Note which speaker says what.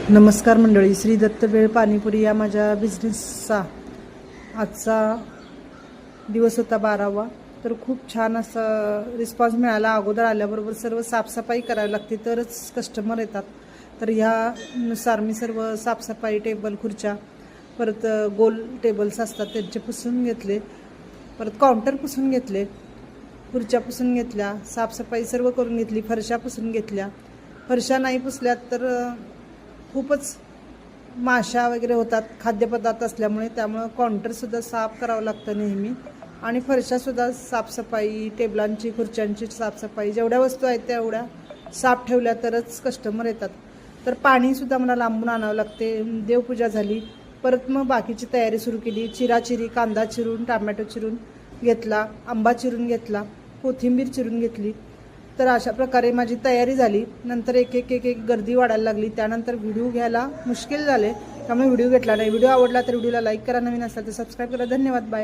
Speaker 1: नमस्कार मंडळी, श्री दत्तवेळ पाणीपुरी या माझ्या बिझनेसचा आजचा दिवस होता 12वा. तर खूप छान असा रिस्पॉन्स मिळाला. अगोदर आल्याबरोबर सर्व साफसफाई करावी लागते तरच कस्टमर येतात. तर ह्यानुसार मी सर्व साफसफाई, टेबल खुर्च्या, परत गोल टेबल्स असतात त्यांचे पुसून घेतले, परत काउंटर पुसून घेतले, खुर्च्या पुसून घेतल्या, साफसफाई सर्व करून घेतली, फरशा पुसून घेतल्या. फरशा नाही पुसल्यात तर खूपच माशा वगैरे होतात खाद्यपदार्थ असल्यामुळे, त्यामुळं काउंटरसुद्धा साफ करावं लागतं नेहमी. आणि फरशासुद्धा साफसफाई, टेबलांची, खुर्च्यांची साफसफाई, जेवढ्या वस्तू आहेत तेवढ्या साफ ठेवल्या तरच कस्टमर येतात. तर पाणीसुद्धा मला लांबून आणावं लागते. देवपूजा झाली, परत मग बाकीची तयारी सुरू केली. चिराचिरी, कांदा चिरून, टमॅटो चिरून घेतला, आंबा चिरून घेतला, कोथिंबीर चिरून घेतली. तर अशा प्रकारे माझी तयारी झाली. नंतर एक एक एक एक गर्दी वाढायला लागली. त्यानंतर व्हिडिओ घ्यायला मुश्किल झाले, त्यामुळे व्हिडिओ घेतला नाही. व्हिडिओ आवडला तर व्हिडिओला लाईक करा, नवीन असाल तर सबस्क्राईब करा. धन्यवाद, बाय.